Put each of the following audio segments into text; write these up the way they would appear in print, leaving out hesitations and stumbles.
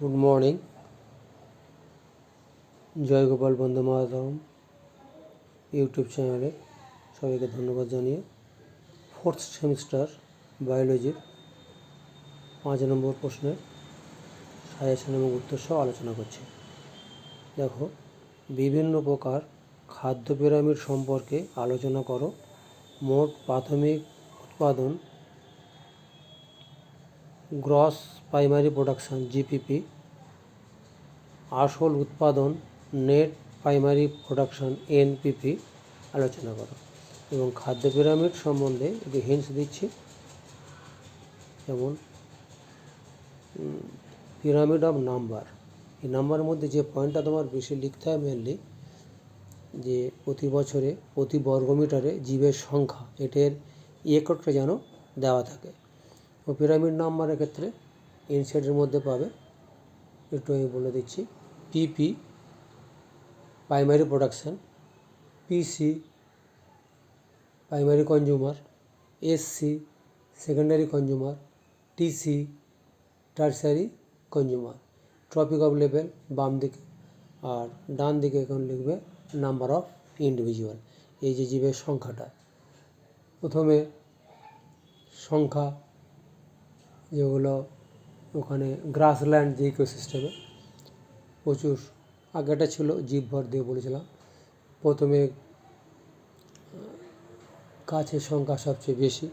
Good morning. জয় Gopal Bande Mataram YouTube চ্যানেলে সবাইকে ধন্যবাদ জানিয়ে ফোর্থ সেমিস্টার বায়োলজির 5 নম্বর প্রশ্নের সাজেশন এবং উত্তর সহ আলোচনা করছি। দেখো, বিভিন্ন প্রকার খাদ্য পিরামিড সম্পর্কে আলোচনা করো। মোট প্রাথমিক উৎপাদন, গ্রস প্রাইমারি প্রোডাকশন জিপিপি, আসল উৎপাদন নেট প্রাইমারি প্রোডাকশন এনপিপি আলোচনা করো। এবং খাদ্য পিরামিড সম্বন্ধে একটু হিন্টস দিচ্ছি। যেমন পিরামিড অফ নাম্বার, এই নাম্বারের মধ্যে যে পয়েন্টটা তোমার বেশি লিখতে হয় মেনলি, যে প্রতি বছরে প্রতি বর্গমিটারে জীবের সংখ্যা, এটার এককটা যেন দেওয়া থাকে। ও পিরামিড নাম্বারের ক্ষেত্রে ইনসাইডের মধ্যে পাবে, একটু আমি বলে দিচ্ছি। PP primary production, PC primary consumer, SC secondary consumer, TC tertiary consumer. Trophic of level বাম দিকে, আর ডান দিকে এখন লিখবে নাম্বার অফ ইন্ডিভিজুয়াল, এই যে জীবের সংখ্যাটা। প্রথমে সংখ্যা যেগুলো ওখানে গ্রাসল্যান্ড যে ইকোসিস্টেমে প্রচুর আগেটা ছিল জীবভর দিয়ে বলেছিলাম। প্রথমে গাছের সংখ্যা সবচেয়ে বেশি,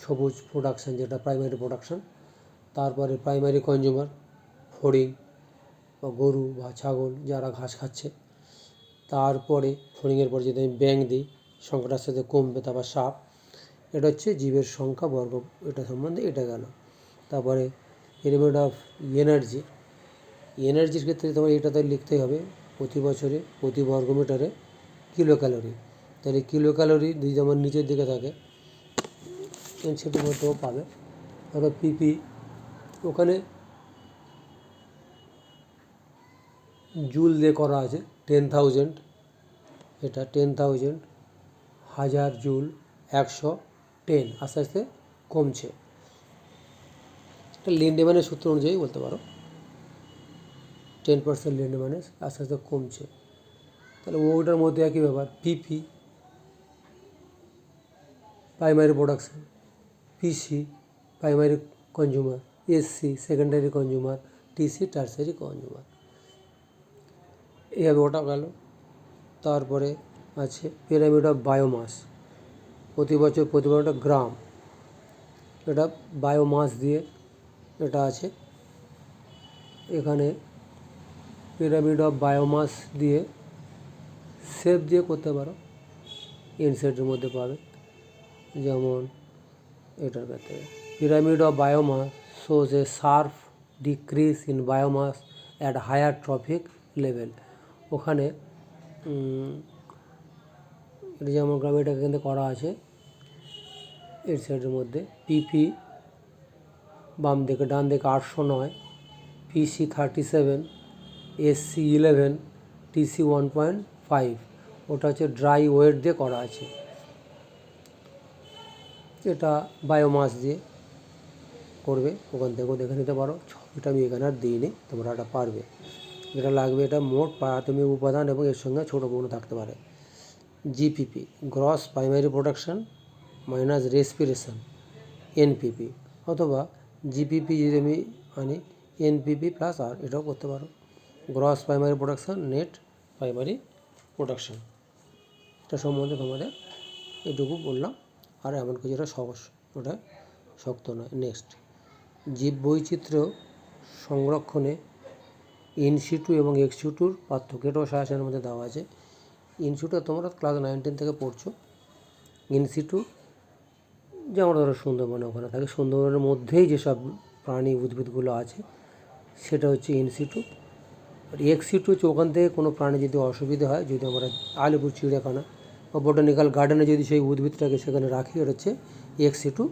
সবুজ প্রোডাকশান যেটা প্রাইমারি প্রোডাকশান। তারপরে প্রাইমারি কনজিউমার ফড়িং বা গরু বা ছাগল যারা ঘাস খাচ্ছে। তারপরে ফড়িংয়ের পরে যদি আমি ব্যাঙ দিই, সংখ্যাটার সাথে কমবে। তারপর সাপ। এটা হচ্ছে জীবের সংখ্যা বর্গ, এটা সম্বন্ধে এটা গেল। তারপরে পিরামিড অফ এনার্জির ক্ষেত্রে তোমার এটাতে লিখতেই হবে প্রতি বছরে প্রতি বর্গমিটারে কিলো ক্যালোরি। তাহলে কিলো ক্যালোরি যদি আমার নিচের দিকে থাকে সেটির মধ্যেও পাবে। তারপর পিপি, ওখানে জুল দিয়ে করা আছে 10,000, এটা 10,000, 1000 জুল, 110, আস্তে আস্তে কমছে। এটা লিন্ডেম্যানের সূত্র অনুযায়ী বলতে পারো, 10% লিন্ডেম্যানের আস্তে আস্তে কমছে। তাহলে ওটার মধ্যে একই ব্যাপার। PP primary production, PC primary consumer, SC secondary consumer, TC tertiary consumer. এইভাবে ওটা গেল। তারপরে আছে পিরামিড অফ বায়োমাস, প্রতি বছর একটা গ্রাম, এটা বায়োমাস দিয়ে এটা আছে। এখানে পিরামিড অফ বায়োমাস দিয়ে শেপ দিয়ে করতে পারো, ইনসাইডের মধ্যে পাবে। যেমন এটার ক্ষেত্রে pyramid of biomass shows a sharp decrease in biomass at higher trophic level. ওখানে এটা যেমন গ্রামে এটা কিন্তু করা আছে এর সাইডের মধ্যে। পিপি বাম দিকে, ডান দিকে 809, পিসি 37, এসসি 11, টিসি 1.5। ওটা হচ্ছে ড্রাই ওয়েট দিয়ে করা আছে। এটা বায়োমাস দিয়ে করবে, ওখান থেকেও দেখে নিতে পারো। ছবিটা আমি এখানে আর দিইনি, তোমরা এটা পারবে। যেটা লাগবে, এটা মোট প্রাথমিক উপাদান এবং এর সঙ্গে ছোটো বড়ো থাকতে পারে। GPP gross primary production minus respiration NPP, অথবা জিপিপি যদি আমি আনি এনপিপি প্লাস আর, এটাও করতে পারো। Gross primary production net primary production, এটা সম্বন্ধে তোমাদের এটুকু বললাম। আর এমন কিছু এটা সহজ, ওটা শক্ত নয়। নেক্সট, জীববৈচিত্র্য সংরক্ষণে ইনসিটু এবং এক্সিটুর পার্থক্য, এটাও সাজেশনের মধ্যে দেওয়া আছে। ইনসিটু তোমরা ক্লাস 9-10 থেকে পড়ছো। ইনসিটু যেমন ধরো সুন্দরবনে ওখানে থাকে, সুন্দরবনের মধ্যেই যেসব প্রাণী উদ্ভিদগুলো আছে সেটা হচ্ছে ইনসিটু। আর এক্সিটু হচ্ছে ওখান থেকে কোনো প্রাণী যদি অসুবিধা হয়, যদি আমরা আলিপুর চিড়িয়াখানা বা বোটানিক্যাল গার্ডেনে যদি সেই উদ্ভিদটাকে সেখানে রাখি, এটা হচ্ছে এক্সিটু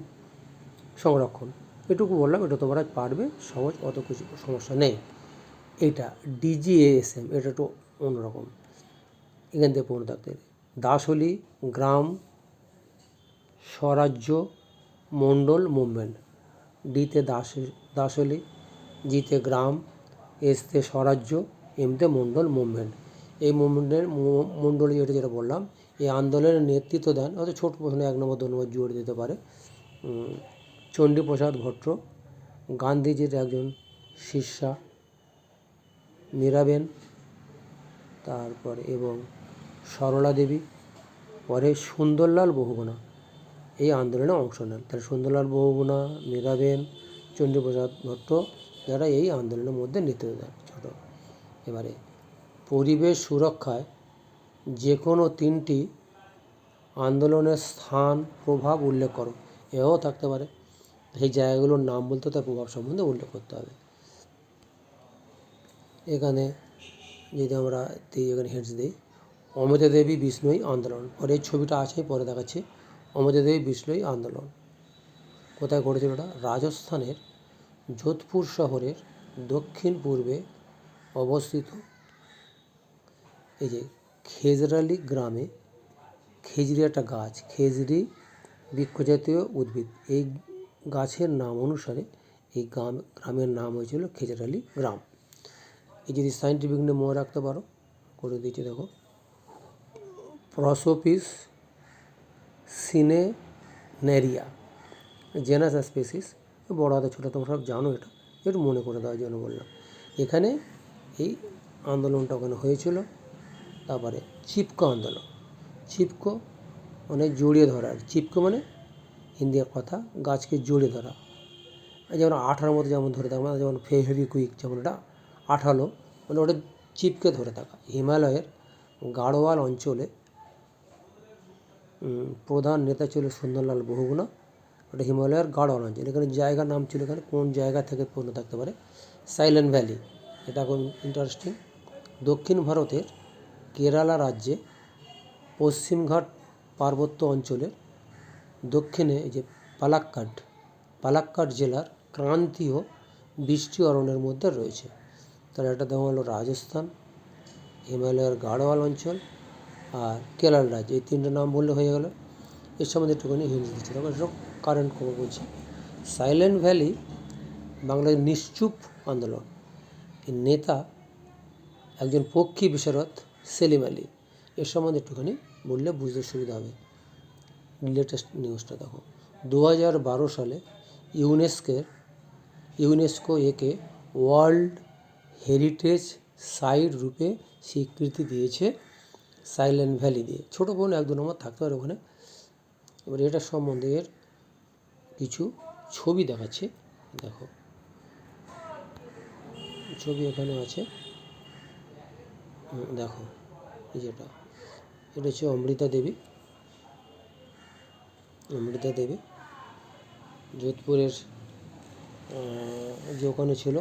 সংরক্ষণ। এটুকু বললাম, এটা তোমরা পারবে, সহজ, অত কিছু সমস্যা নেই। এটা ডিজিএএসএম, এটা একটু অন্যরকম, এখান থেকে পড়ে থাকতে। দাসলি গ্রাম স্বরাজ্য মণ্ডল মুভমেন্ট, ডিতে দাসলি, জিতে গ্রাম, এসতে স্বরাজ্য, এমতে মণ্ডল মুভমেন্ট। এই মুভমেন্টের মণ্ডলী যেটা বললাম, এই আন্দোলনের নেতৃত্ব দেন, হয়তো ছোট প্রশ্নে 1 নম্বর 2 নম্বর জুড়ে দিতে পারে, চণ্ডীপ্রসাদ ভট্ট, গান্ধীজির একজন শিষ্যা মীরাবেন, তারপরে এবং সরলা দেবী, পরে সুন্দরলাল বহুগুণা এই আন্দোলনে অংশ নেন। তাহলে সুন্দরলাল বহুগুণা, মীরাবেন, চণ্ডীপ্রসাদ ভট্ট যারা এই আন্দোলনের মধ্যে নেতৃত্ব দেন। ছোট এবারে পরিবেশ সুরক্ষায় যে কোনো 3টি আন্দোলনের স্থান প্রভাব উল্লেখ করো। এও থাকতে পারে, সেই জায়গাগুলোর নাম বলতে তার প্রভাব সম্বন্ধে উল্লেখ করতে হবে। এখানে যদি আমরা এখানে হেডস দিই, অমৃতা দেবী বিষ্ণুই আন্দোলন, পরে এই ছবিটা আছে পরে দেখাচ্ছি। অমৃতা দেবী বিষ্ণুই আন্দোলন কোথায় ঘটেছিল? ওটা রাজস্থানের যোধপুর শহরের দক্ষিণ পূর্বে অবস্থিত এই যে খেজরালি গ্রামে। খেজরি একটা গাছ, খেজরি বৃক্ষজাতীয় উদ্ভিদ, এই গাছের নাম অনুসারে এই গ্রামের নাম হয়েছিল খেজরালি গ্রাম। এই যদি সাইন্টিফিক নেম মনে রাখতে পারো, করে দিচ্ছি দেখো, প্রসোপিস সিনেনেরিয়া, জেনাস স্পেসিস, বড় হাতে ছোটো, তোমরা সব জানো, এটা একটু মনে করে দেওয়ার জন্য বললাম। এখানে এই আন্দোলনটা ওখানে হয়েছিল। তারপরে চিপকো আন্দোলন, চিপকো মানে জড়িয়ে ধরা, চিপকো মানে হিন্দি কথা গাছকে জড়িয়ে ধরা, যেমন আঠার মতো যেমন ধরে থাকা, যেমন ফেভিকুইক, যেমন এটা আঠালো, মানে ওটা চিপকে ধরে থাকা। হিমালয়ের গাড়োয়াল অঞ্চলে প্রধান নেতা ছিল সুন্দরলাল বহুগুণা, ওটা হিমালয়ের গাড়োয়াল অঞ্চল। এখানে জায়গার নাম ছিল, এখানে কোন জায়গা থেকে পূর্ণ থাকতে পারে, সাইলেন্ট ভ্যালি, এটা খুব ইন্টারেস্টিং। দক্ষিণ ভারতের কেরালা রাজ্যে পশ্চিমঘাট পার্বত্য অঞ্চলের দক্ষিণে এই যে পালাক্কাড জেলার ক্রান্তীয় বৃষ্টি অরণ্যের মধ্যে রয়েছে। তাহলে এটা দেওয়া হলো রাজস্থান, হিমালয়ের গাড়োয়াল অঞ্চল আর কেরালা রাজ্য, এই 3টে নাম বললে হয়ে গেল। এর সম্বন্ধে একটুখানি হিন্ট দিচ্ছি, তখন এটা কারেন্ট খবর বলছি। সাইলেন্ট ভ্যালি বাংলাদেশ নিশ্চুপ আন্দোলন, এর নেতা একজন পক্ষী বিশারদ সেলিম আলী। এর সম্বন্ধে একটুখানি বললে বুঝতে সুবিধা হবে। লেটেস্ট নিউজটা দেখো, 2012 সালে ইউনেস্কো একে ওয়ার্ল্ড হেরিটেজ সাইট রূপে স্বীকৃতি দিয়েছে সাইলেন্ট ভ্যালি দিয়ে। ছোটো বোন 1-2 নম্বর থাকতে পারে ওখানে। এবার এটা সম্বন্ধে এর কিছু ছবি দেখাচ্ছে, দেখো ছবি এখানে আছে, দেখো এই যেটা, এটা হচ্ছে অমৃতা দেবী যোধপুরের যে ওখানে ছিল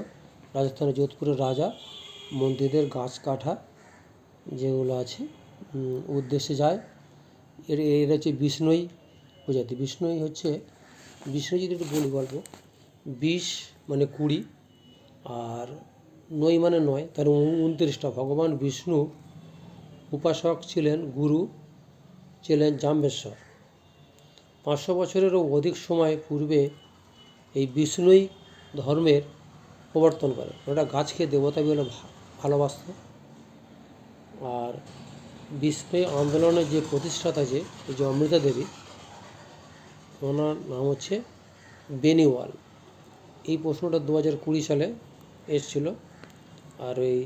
রাজস্থানের যোধপুরের রাজা মন্ত্রীদের গাছ কাটা যেগুলো আছে উদ্দেশ্যে যায়। এর হচ্ছে বিষ্ণুই প্রজাতি। বিষ্ণুই যদি একটু বলি গল্প, 20 মানে 20 আর নই মানে 9, তার 29টা। ভগবান বিষ্ণু উপাসক ছিলেন, গুরু ছিলেন জাম্বেশ্বর। 500 বছরেরও অধিক সময় পূর্বে এই বিষ্ণুই ধর্মের প্রবর্তন করে। ওটা গাছকে দেবতা বলে ভালোবাসত। আর বিষ্ণুই আন্দোলনের যে প্রতিষ্ঠাতা যে এই যে অমৃতা দেবী, ওনার নাম হচ্ছে বেনিওয়াল। এই প্রশ্নটা 2020 সালে এসেছিল। আর ওই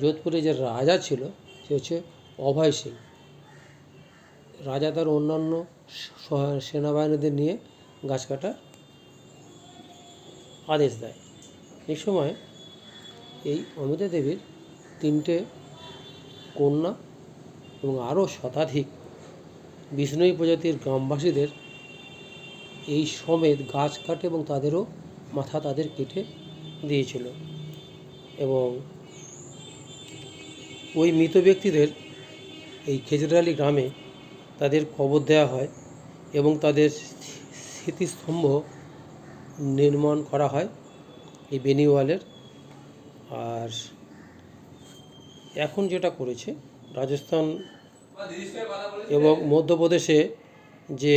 যোধপুরে যে রাজা ছিল সে হচ্ছে অভয় সিং। রাজা তার অন্যান্য সেনাবাহিনীদের নিয়ে গাছ কাটার আদেশ দেয়। এই সময় এই অমৃতা দেবীর 3টে কন্যা এবং আরও শতাধিক বিষ্ণুই প্রজাতির গ্রামবাসীদের এই সমেত গাছ কাটে এবং তাদেরও মাথা তাদের কেটে দিয়েছিল। এবং ওই মৃত ব্যক্তিদের এই খেজরালি গ্রামে তাদের কবর দেওয়া হয় এবং তাদের স্মৃতিস্তম্ভ নির্মাণ করা হয় এই বেনিওয়ালের। আর এখন যেটা করেছে রাজস্থান এবং মধ্যপ্রদেশে, যে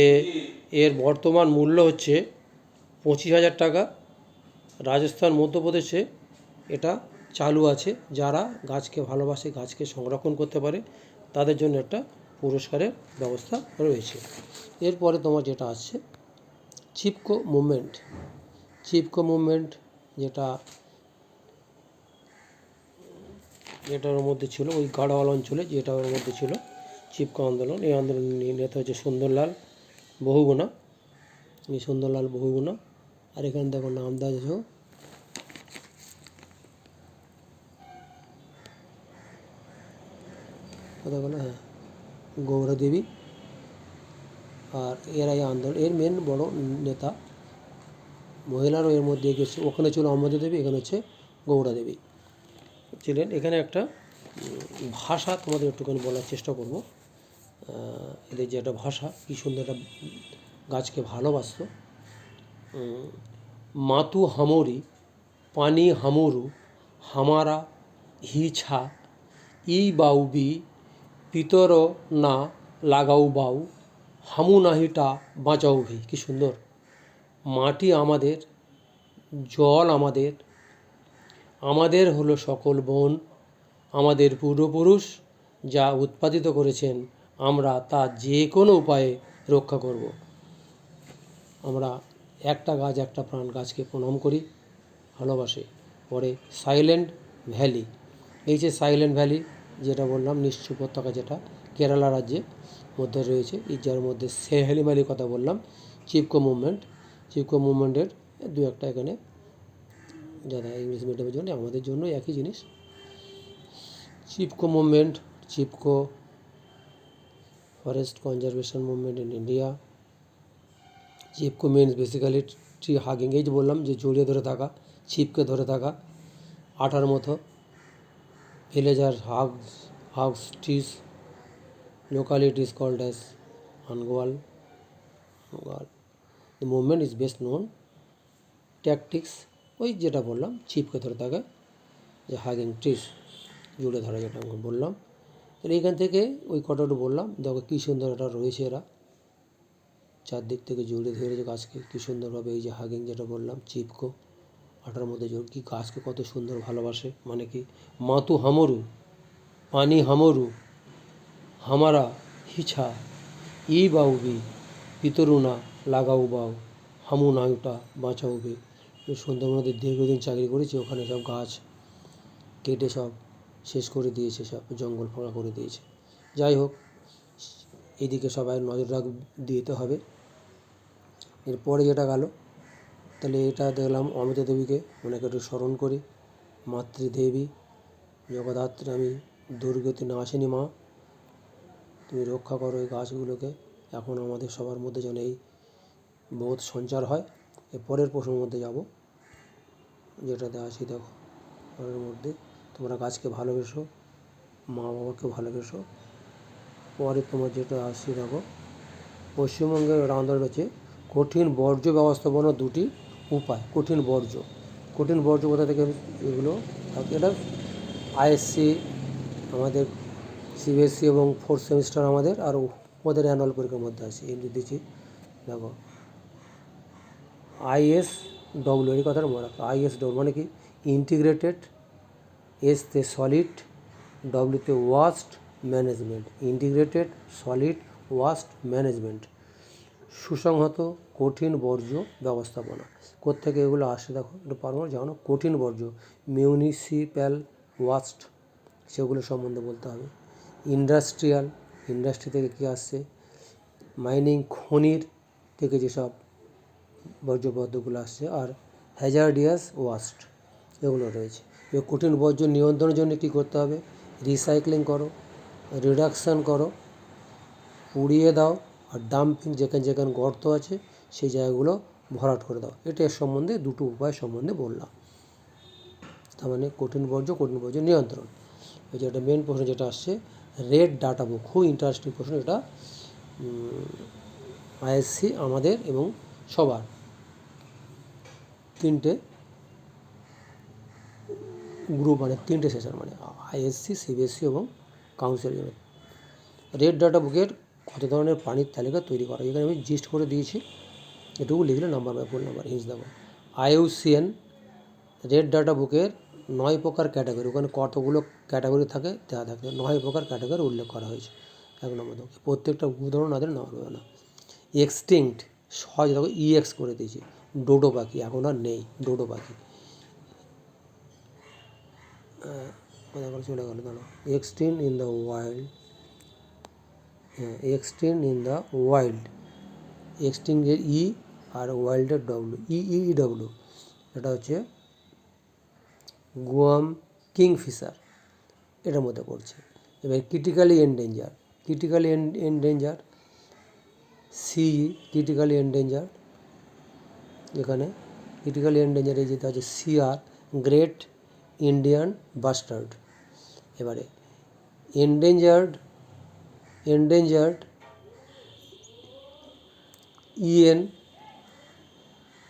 এর বর্তমান মূল্য হচ্ছে 25,000 টাকা, রাজস্থান মধ্যপ্রদেশে এটা চালু আছে। যারা গাছকে ভালোবাসে, গাছকে সংরক্ষণ করতে পারে, তাদের জন্য একটা পুরস্কারের ব্যবস্থা রয়েছে। এরপরে তোমার যেটা আসছে চিপকো মুভমেন্ট। চিপকো মুভমেন্ট যেটার মধ্যে ছিল ওই গাড়োয়াল অঞ্চলে, যেটা ওর মধ্যে ছিল চিপকো আন্দোলন। এই আন্দোলনের নেতা হচ্ছে সুন্দরলাল বহুগুণা। এই সুন্দরলাল বহুগুণা। আর এখানে দেখো নাম দেওয়া আছে কথা বলো, হ্যাঁ, গৌরা দেবী। আর এরা এই আন্দোলন এর মেন বড় নেতা। মহিলারও এর মধ্যে গেছে। ওখানে ছিল অম্বদা দেবী, এখানে হচ্ছে গৌরা দেবী ছিলেন। এখানে একটা ভাষা তোমাদের একটুখানি বলার চেষ্টা করব। এদের যে একটা ভাষা, কী সুন্দর একটা গাছকে ভালোবাসত। মাতু হামরি পানি হামুরু হামারা হিছা ই বাউবি পিতর না লাগাউ বাউ হামু নাহিটা বাঁচাউ ভি। কী সুন্দর! মাটি আমাদের, জল আমাদের, আমাদের হলো সকল বন, আমাদের পূর্বপুরুষ যা উৎপাদিত করেছেন আমরা তা যে কোনো উপায়ে রক্ষা করব। আমরা একটা গাছ একটা প্রাণ, গাছকে প্রণাম করি, ভালোবাসি। পরে সাইলেন্ট ভ্যালি। এই যে সাইলেন্ট ভ্যালি যেটা বললাম, নিশ্চু উপত্যকা, যেটা কেরালা রাজ্যের মধ্যে রয়েছে, এই যার মধ্যে সেহেলিম ভ্যালির কথা বললাম। চিপকো মুভমেন্টের দু একটা এখানে, যারা ইংলিশ মিডিয়ামের জন্য, আমাদের জন্য একই জিনিস। Chipko movement, Chipko forest conservation movement in India. Chipko means basically tree hugging. এই যে বললাম যে জড়িয়ে ধরে থাকা, ছিপকে ধরে থাকা আটার মতো। Villager hugs trees, locally it is called as Angwal. The movement is best known tactics. ওই যেটা বললাম ছিপকে ধরে থাকা, যে হাগিং ট্রিজ, জুড়ে ধরা, যেটা আমি বললাম। তাহলে এইখান থেকে ওই কটাটা বললাম, দেখো কী সুন্দর এটা রয়েছে। এরা চারদিক থেকে জড়িয়ে ধরেছে গাছকে কী সুন্দরভাবে। এই যে হাগিং যেটা বললাম, চিপকো আটার মধ্যে জোর, কি গাছকে কত সুন্দর ভালোবাসে। মানে কি, মাতু হামরু পানি হামরু হামারা হিছা ই বাউবি পিতরুনা লাগাউ বাউ হামু নায়ুটা বাঁচাউবে। সুন্দরবনের দীর্ঘদিন চাকরি করেছি, ওখানে সব গাছ কেটে সব শেষ করে দিয়েছে, সব জঙ্গল ফাঁকা করে দিয়েছে। যাই হোক, এদিকে সবাই নজর দিতে হবে। এরপরে যেটা গেল, তাহলে এটা দেখলাম অমিতা দেবীকে অনেকে একটু স্মরণ করি। মাতৃদেবী জগদ্ধাত্রী, আমি দুর্গতি নাশিনী মা, তুমি রক্ষা করো এই গাছগুলোকে। এখন আমাদের সবার মধ্যে যেন এই বোধ সঞ্চার হয়। এর পরের প্রশ্নের মধ্যে যাব, যেটাতে আসি। দেখো পরের মধ্যে, তোমরা গাছকে ভালোবেসো, মা বাবাকে ভালোবেসো। পরে তোমার যেটা আসি, দেখো পশ্চিমবঙ্গের আন্দোলন হচ্ছে কঠিন বর্জ্য ব্যবস্থাপনার দুটি উপায়। কঠিন বর্জ্য কোথা থেকে এগুলো, এটা আইএসসি আমাদের, সিবিএসসি এবং ফোর্থ সেমিস্টার আমাদের, আর ওদের অ্যানুয়াল পরীক্ষার মধ্যে আছে। এই দিচ্ছি, দেখো ISW, এই কথাটা মনে রাখো। ISW মানে কি, ইন্টিগ্রেটেড, এসতে সলিড, ডব্লিউতে waste management. Integrated solid waste management, সুসংহত কঠিন বর্জ্য ব্যবস্থাপনা। কোত্থেকে এগুলো আসে দেখো, একটু পারবো জানো। কঠিন বর্জ্য, মিউনিসিপ্যাল ওয়াস্ট, সেগুলো সম্বন্ধে বলতে হবে। ইন্ডাস্ট্রি থেকে কী আসছে, মাইনিং, খনির থেকে যেসব বর্জ্য পদার্থগুলো আসছে। আর হ্যাজার্ডিয়াস ওয়াস্ট, এগুলো রয়েছে। এই কঠিন বর্জ্য নিয়ন্ত্রণের জন্য কী করতে হবে, রিসাইক্লিং করো, রিডাকশান করো, পুড়িয়ে দাও, আর ডাম্পিং, যেখানে গর্ত আছে সেই জায়গাগুলো ভরাট করে দাও। এটা এর সম্বন্ধে দুটো উপায় সম্বন্ধে বললাম। তার মানে কঠিন বর্জ্য নিয়ন্ত্রণ। এই যে একটা মেন প্রশ্ন যেটা আসছে, রেড ডাটা বুক, খুব ইন্টারেস্টিং প্রশ্ন এটা। আইএসসি আমাদের এবং সবার, তিনটে গ্রুপ, মানে তিনটে সেশন, মানে আইএসসি, সিবিএসসি এবং কাউন্সিল। রেড ডাটা বুকের কত ধরনের প্রাণীর তালিকা তৈরি করা, এখানে আমি জিস্ট করে দিয়েছি, এটুকু লিখলে number by full number hints দেবো। IUCN রেড ডাটা বুকের 9 প্রকার ক্যাটাগরি, ওখানে কতগুলো ক্যাটাগরি থাকে দেওয়া থাকে, 9 প্রকার ক্যাটাগরি উল্লেখ করা হয়েছে 1 নম্বর। প্রত্যেকটা উদাহরণ আমাদের নেওয়া হবে না। এক্সটিংক্ট সহজ দেখো EX করে দিয়েছি, ডোডো পাখি এখন আর নেই, ডোডো পাখি কোথা করে চলে গেল দাঁড়ো। Extinct in the wild, extinct in the wild, এক্সটিংক্টের ই আর ওয়াইল্ডের ডব্লু, EEW, এটা হচ্ছে গুয়াম কিংফিশার, এটার মধ্যে পড়ছে। এবার critically endanger, critically endanger CE, critically endanger, এখানে ক্রিটিক্যালি এন্ডেঞ্জারে যেটা হচ্ছে CR, গ্রেট ইন্ডিয়ান বাস্টার্ড। এবারে এন্ডেঞ্জার্ড EN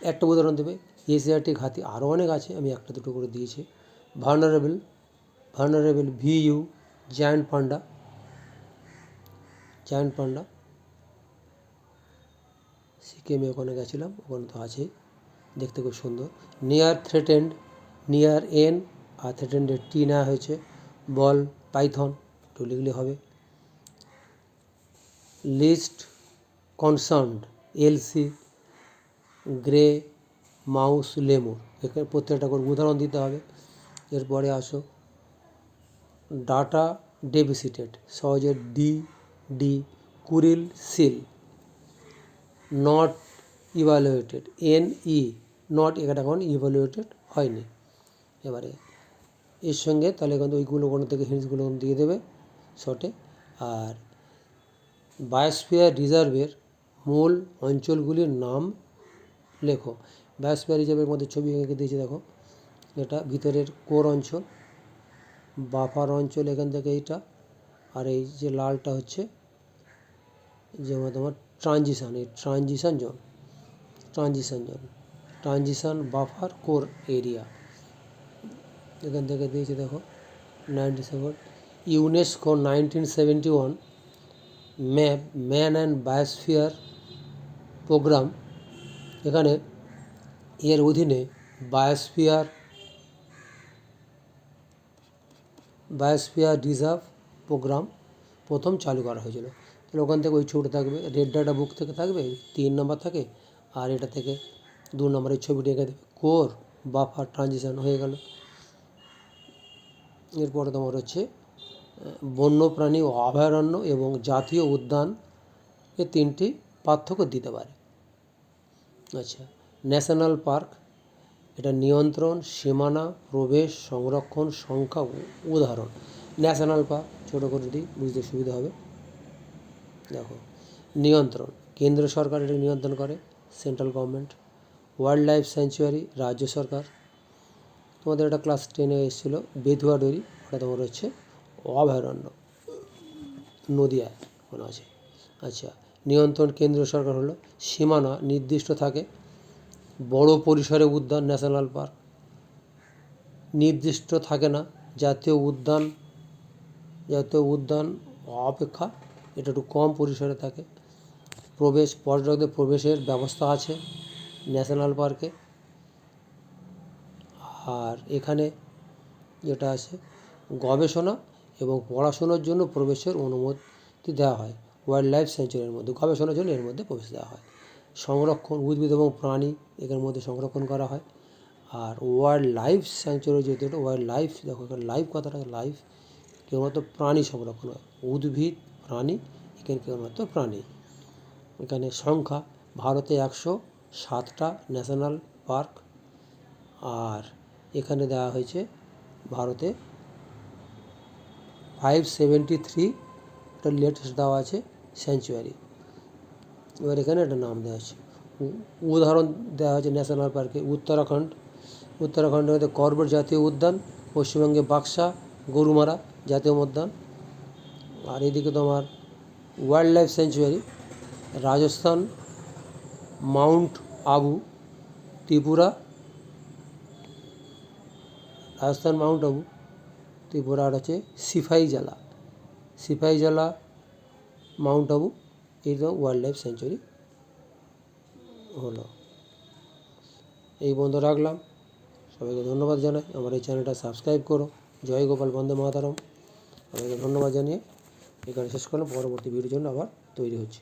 একটা উদাহরণ দেবে, এশিয়াটিক হাতি, আরও অনেক আছে, আমি একটা দুটো করে দিয়েছি। ভার্নারেবল VU, জায়ান্ট পান্ডা সিকিমে ওখানে গেছিলাম, ওখানে তো আছেই, দেখতে খুব সুন্দর। নিয়ার থ্রেটেন্ড, নিয়ার N আর থ্রেটেন্ডের T নেওয়া হয়েছে। বল পাইথন একটু লিখলে হবে। Least concerned LC, grey mouse lemur, এখানে প্রত্যেকটা করে উদাহরণ দিতে হবে। এরপরে আসো ডাটা ডেফিসিটেড, সহজে DD, Kuril seal, not evaluated NE, not, এখানে এখন ইভ্যালুয়েটেড হয়নি। এবারে এর সঙ্গে তাহলে কিন্তু ওইগুলো কোনো থেকে হিন্টসগুলো দিয়ে দেবে শর্টে। আর বায়োস্ফিয়ার রিজার্ভের মূল অঞ্চলগুলির নাম লেখো। বায়োস্ফিয়ার রিজার্ভের মধ্যে ছবি এঁকে দিয়েছে দেখো, এটা ভিতরের কোর অঞ্চল, বাফার অঞ্চল এখান থেকে এইটা, আর এই যে লালটা হচ্ছে যেমন তোমার ট্রানজিশন, এই ট্রানজিশন বাফার কোর এরিয়া এখান থেকে দিয়েছে দেখো। 97 UNESCO 1971 man and biosphere programme, এখানে এর অধীনে বায়োস্ফিয়ার রিজার্ভ প্রোগ্রাম প্রথম চালু করা হয়েছিল। তাহলে ওখান থেকে ওই ছবিটা থাকবে, রেড ডাটা বুক থেকে থাকবে 3 নম্বর থাকে, আর এটা থেকে 2 নম্বরের ছবিটি এঁকে দেবে, কোর বাফার ট্রানজিশন হয়ে গেল। এরপরে তোমার হচ্ছে বন্যপ্রাণী ও অভয়ারণ্য এবং জাতীয় উদ্যান, এ 3টি পার্থক্য দিতে পারে। আচ্ছা, ন্যাশনাল পার্ক, এটা নিয়ন্ত্রণ, সীমানা, প্রবেশ, সংরক্ষণ, সংখ্যা, উদাহরণ। ন্যাশনাল পার্ক ছোটো করে দিই, বুঝতে সুবিধা হবে। দেখো, নিয়ন্ত্রণ, কেন্দ্র সরকার এটা নিয়ন্ত্রণ করে, central government. Wild life sanctuary, রাজ্য সরকার। তোমাদের এটা ক্লাস 10-এ এসেছিলো, বেথুয়া ডোরি, ওটা তোমার হচ্ছে অভয়ারণ্য, নদিয়ায় মনে আছে। আচ্ছা, নিয়ন্ত্রণ কেন্দ্র সরকার হলো, সীমানা নির্দিষ্ট থাকে, বড় পরিসরে উদ্যান ন্যাশনাল পার্ক নির্দিষ্ট থাকে না, জাতীয় উদ্যান অপেক্ষা এটা একটু কম পরিসরে থাকে। প্রবেশ, পর্যটকদের প্রবেশের ব্যবস্থা আছে ন্যাশনাল পার্কে। আর এখানে যেটা আছে, গবেষণা এবং পড়াশোনার জন্য প্রবেশের অনুমতি দেওয়া হয়। ওয়াইল্ড লাইফ স্যাংচুয়ারির মধ্যে গবেষণার জন্য এর মধ্যে প্রবেশ দেওয়া হয়। সংরক্ষণ, উদ্ভিদ এবং প্রাণী এর মধ্যে সংরক্ষণ করা হয়। আর ওয়াইল্ড লাইফ স্যাংচুয়ারি যেহেতু এটা ওয়াইল্ড লাইফ, দেখো এখানে লাইফ কথাটা, লাইফ কেবলমাত্র প্রাণী সংরক্ষণ হয়, উদ্ভিদ প্রাণী, এখানে কেবলমাত্র প্রাণী। এখানে সংখ্যা, ভারতে 107টা ন্যাশনাল পার্ক, আর এখানে দেওয়া হয়েছে ভারতে 573, এটা লেটেস্ট দেওয়া আছে স্যাংচুয়ারি। এবার এখানে একটা নাম দেওয়া আছে, উদাহরণ দেওয়া হয়েছে ন্যাশনাল পার্কে। উত্তরাখণ্ডের মধ্যে কর্বেট জাতীয় উদ্যান, পশ্চিমবঙ্গে বাক্সা গরুমারা জাতীয় উদ্যান। আর এদিকে তোমার wild life sanctuary, Rajasthan mount Abu, Tripura আর আছে সিপাহীজলা মাউন্ট আবু, এই তো ওয়াইল্ড লাইফ স্যাংচুয়ারি হলো। এই বন্ধ রাখলাম। সবাইকে ধন্যবাদ জানাই। আমার এই চ্যানেলটা সাবস্ক্রাইব করো। জয় গোপাল, বন্দে মাতরম। সবাইকে ধন্যবাদ জানিয়ে এখানে শেষ করলাম। পরবর্তী ভিডিওর জন্য আবার তৈরি হচ্ছে।